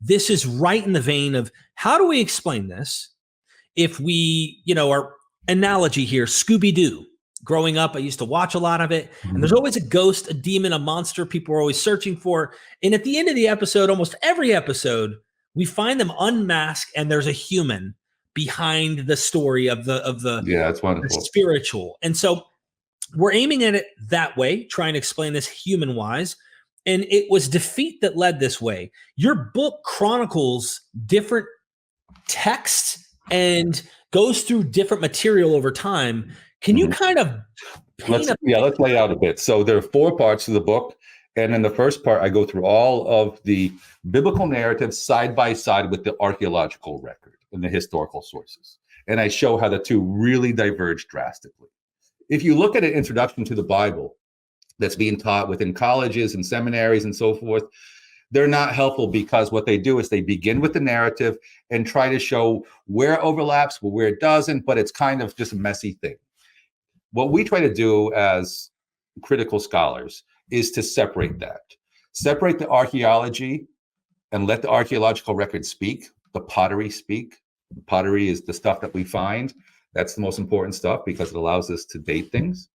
this is right in the vein of how do we explain this? If we, our analogy here, Scooby-Doo. Growing up, I used to watch a lot of it. And there's always a ghost, a demon, a monster people are always searching for. And at the end of the episode, almost every episode, we find them unmasked and there's a human behind the story of the that's wonderful. The spiritual. And so we're aiming at it that way, trying to explain this human-wise. And it was defeat that led this way. Your book chronicles different texts and goes through different material over time. Can you kind of let's lay out a bit. So there are 4 parts to the book. And in the first part, I go through all of the biblical narratives side by side with the archaeological record and the historical sources. And I show how the two really diverge drastically. If you look at an introduction to the Bible that's being taught within colleges and seminaries and so forth, they're not helpful because what they do is they begin with the narrative and try to show where it overlaps, where it doesn't, but it's kind of just a messy thing. What we try to do as critical scholars is to separate the archaeology and let the archaeological record speak, the pottery speak. The pottery is the stuff that we find. That's the most important stuff because it allows us to date things.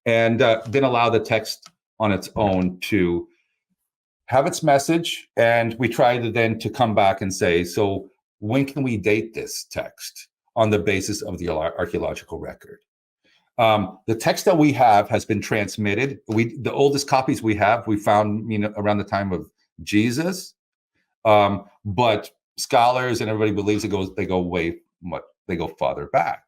And then allow the text on its own to have its message. And we try to come back and say, so when can we date this text on the basis of the archaeological record? The text that we have has been transmitted. The oldest copies we have, we found around the time of Jesus. But scholars and everybody believes they go farther back.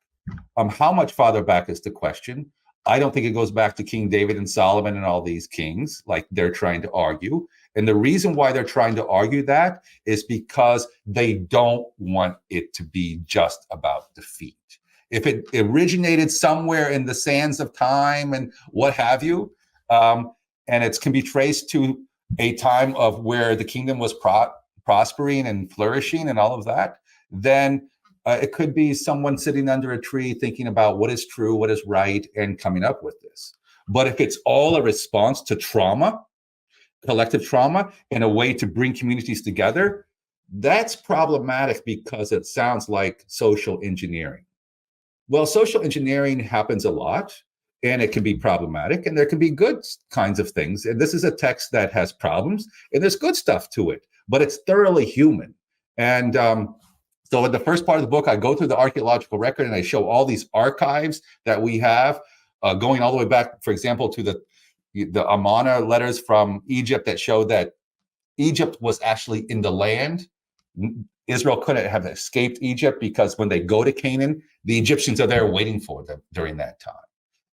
How much farther back is the question? I don't think it goes back to King David and Solomon and all these kings like they're trying to argue. And the reason why they're trying to argue that is because they don't want it to be just about defeat. If it originated somewhere in the sands of time and what have you, and it can be traced to a time of where the kingdom was prospering and flourishing and all of that, then it could be someone sitting under a tree thinking about what is true, what is right, and coming up with this. But if it's all a response to trauma, collective trauma, and a way to bring communities together, that's problematic because it sounds like social engineering. Well, social engineering happens a lot, and it can be problematic, and there can be good kinds of things. And this is a text that has problems, and there's good stuff to it, but it's thoroughly human. And so in the first part of the book, I go through the archaeological record, and I show all these archives that we have, going all the way back, for example, to the Amarna letters from Egypt that show that Egypt was actually in the land. Israel couldn't have escaped Egypt because when they go to Canaan, the Egyptians are there waiting for them during that time.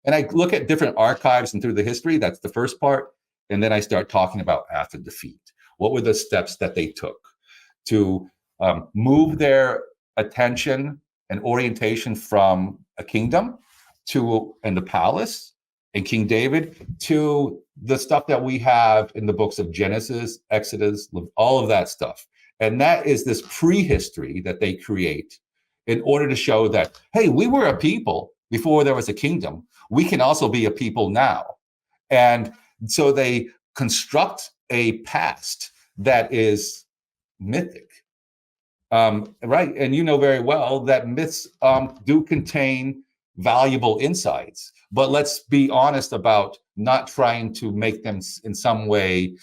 And I look at different archives and through the history. That's the first part. And then I start talking about after defeat. What were the steps that they took to move their attention and orientation from a kingdom and the palace and King David to the stuff that we have in the books of Genesis, Exodus, all of that stuff. And that is this prehistory that they create in order to show that, hey, we were a people before there was a kingdom. We can also be a people now. And so they construct a past that is mythic. Right. And you know very well that myths do contain valuable insights. But let's be honest about not trying to make them in some way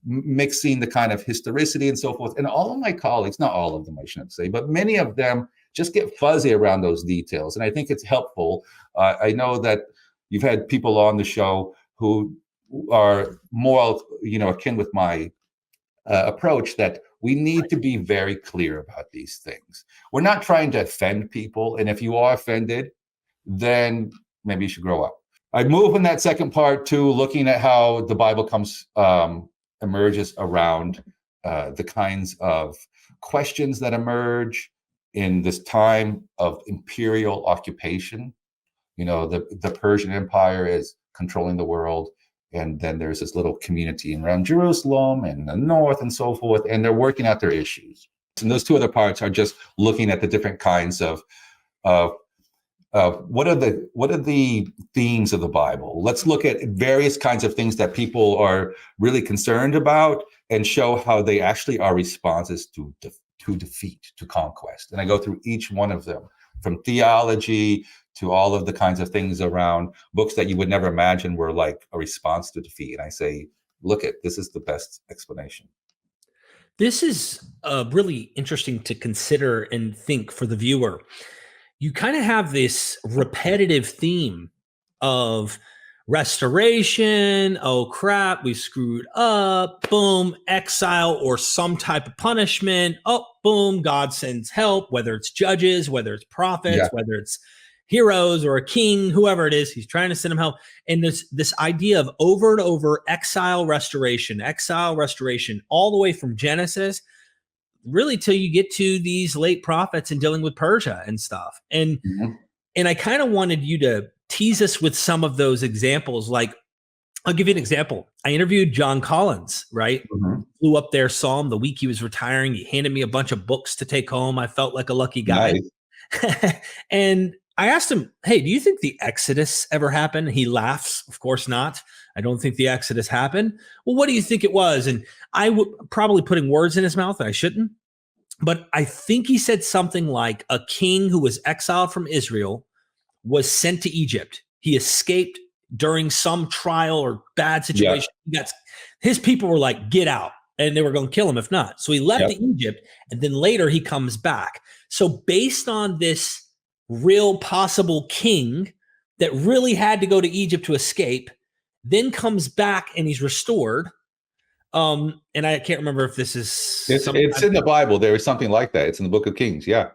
mixing the kind of historicity and so forth. And all of my colleagues, not all of them, I shouldn't say, but many of them just get fuzzy around those details. And I think it's helpful. I know that you've had people on the show who are more, akin with my approach that we need to be very clear about these things. We're not trying to offend people. And if you are offended, then maybe you should grow up. I move in that second part to looking at how the Bible emerges around the kinds of questions that emerge in this time of imperial occupation. The Persian Empire is controlling the world. And then there's this little community around Jerusalem and the north and so forth, and they're working out their issues. And those two other parts are just looking at the different kinds of what are the themes of the Bible. Let's look at various kinds of things that people are really concerned about, and show how they actually are responses to defeat, to conquest. And I go through each one of them, from theology to all of the kinds of things around books that you would never imagine were like a response to defeat. And I say, look at, this is the best explanation. This is really interesting to consider and think for the viewer. You kind of have this repetitive theme of restoration. Oh crap, we screwed up. Boom, exile or some type of punishment. Oh, boom, God sends help, whether it's judges, whether it's prophets, whether it's heroes or a king, whoever it is, he's trying to send him help. And this idea of over and over exile, restoration, all the way from Genesis, really till you get to these late prophets and dealing with Persia and stuff. And and I kind of wanted you to tease us with some of those examples. Like, I'll give you an example. I interviewed John Collins, right? Flew up there, saw him the week he was retiring. He handed me a bunch of books to take home. I felt like a lucky guy. Nice. And I asked him, hey, do you think the Exodus ever happened? He laughs. Of course not. I don't think the Exodus happened. Well, what do you think it was? And I would probably putting words in his mouth that I shouldn't. But I think he said something like a king who was exiled from Israel was sent to Egypt. He escaped during some trial or bad situation. His people were like, get out. And they were going to kill him if not. So he left to Egypt. And then later he comes back. So based on this real possible king that really had to go to Egypt to escape, then comes back and he's restored. And I can't remember if this is... It's in the Bible. There is something like that. It's in the Book of Kings. Yeah.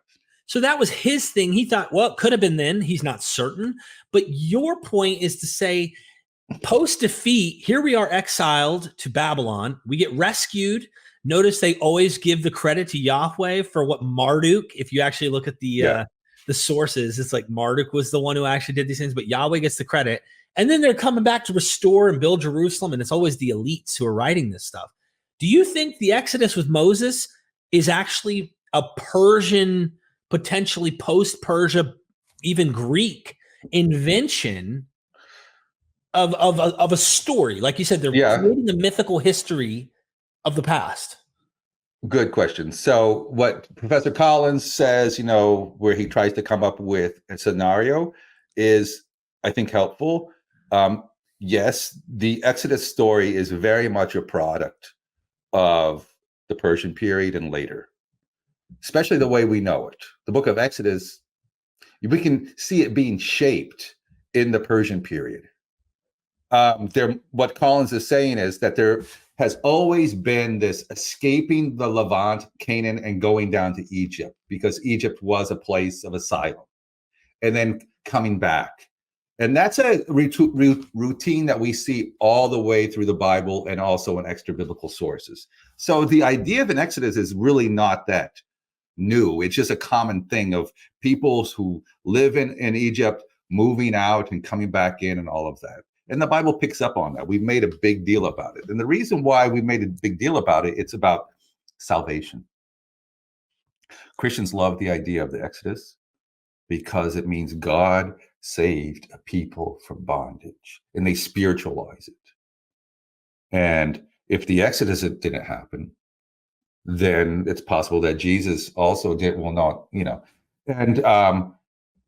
So that was his thing. He thought, well, it could have been then. He's not certain. But your point is to say, post-defeat, here we are exiled to Babylon. We get rescued. Notice they always give the credit to Yahweh for what Marduk, if you actually look at the sources, it's like Marduk was the one who actually did these things, but Yahweh gets the credit. And then they're coming back to restore and build Jerusalem, and it's always the elites who are writing this stuff. Do you think the Exodus with Moses is actually a Persian, potentially post-Persia, even Greek invention of a story? Like you said, they're creating a mythical history of the past. Good question. So what Professor Collins says, where he tries to come up with a scenario is, I think, helpful. Yes, the Exodus story is very much a product of the Persian period and later, especially the way we know it. The book of Exodus, we can see it being shaped in the Persian period. What Collins is saying is that there has always been this escaping the Levant, Canaan, and going down to Egypt, because Egypt was a place of asylum, and then coming back. And that's a routine that we see all the way through the Bible and also in extra biblical sources. So the idea of an Exodus is really not that new. It's just a common thing of peoples who live in Egypt moving out and coming back in and all of that. And the Bible picks up on that. We've made a big deal about it. And the reason why we made a big deal about it, it's about salvation. Christians love the idea of the Exodus because it means God saved a people from bondage, and they spiritualize it. And if the Exodus didn't happen, then it's possible that Jesus also will not, and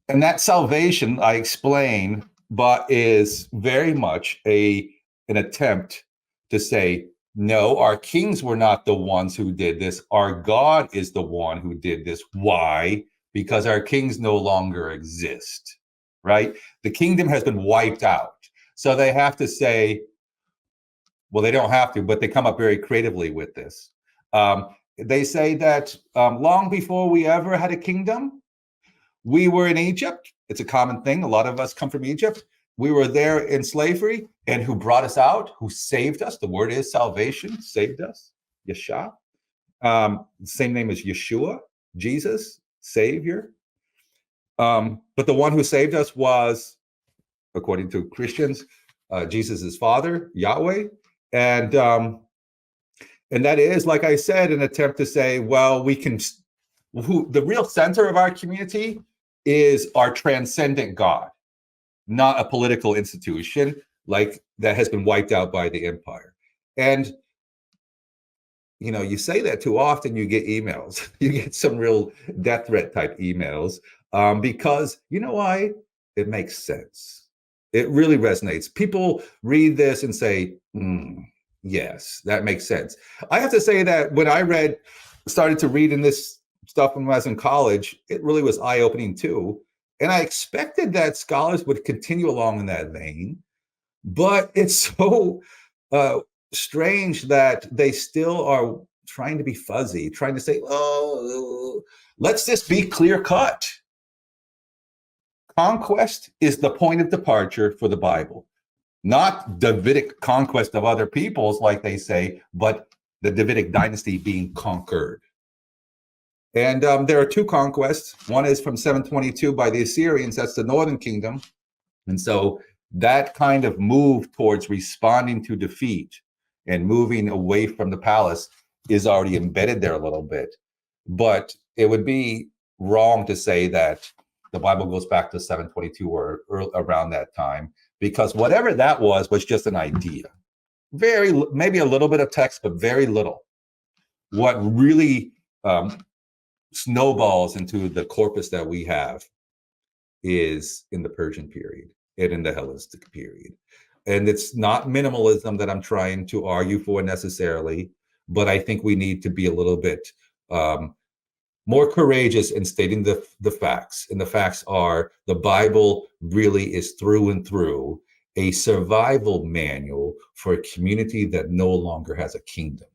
that salvation, I explain, but is very much an attempt to say, no, our kings were not the ones who did this. Our God is the one who did this. Why? Because our kings no longer exist, right? The kingdom has been wiped out. So they have to say, well, they don't have to, but they come up very creatively with this. They say that long before we ever had a kingdom, we were in Egypt. It's a common thing. A lot of us come from Egypt. We were there in slavery, and who brought us out, who saved us? The word is salvation, saved us, Yeshua. Same name as Yeshua, Jesus, Savior. But the one who saved us was, according to Christians, Jesus' Father, Yahweh. And that is, like I said, an attempt to say, well, the real center of our community is our transcendent God, not a political institution like that has been wiped out by the empire. And you say that too often, you get emails. You get some real death threat type emails, because you know why? It makes sense. It really resonates. People read this and say, yes, that makes sense. I have to say that when I started to read in this stuff when I was in college, it really was eye-opening too. And I expected that scholars would continue along in that vein, but it's so strange that they still are trying to be fuzzy, trying to say, oh, let's just be clear cut. Conquest is the point of departure for the Bible, not Davidic conquest of other peoples, like they say, but the Davidic dynasty being conquered. And there are two conquests. One is from 722 by the Assyrians. That's the northern kingdom. And so that kind of move towards responding to defeat and moving away from the palace is already embedded there a little bit. But it would be wrong to say that the Bible goes back to 722 or around that time, because whatever that was just an idea. Maybe a little bit of text, but very little. What really snowballs into the corpus that we have is in the Persian period and in the Hellenistic period. And it's not minimalism that I'm trying to argue for necessarily, but I think we need to be a little bit more courageous in stating the facts. And the facts are, the Bible really is through and through a survival manual for a community that no longer has a kingdom.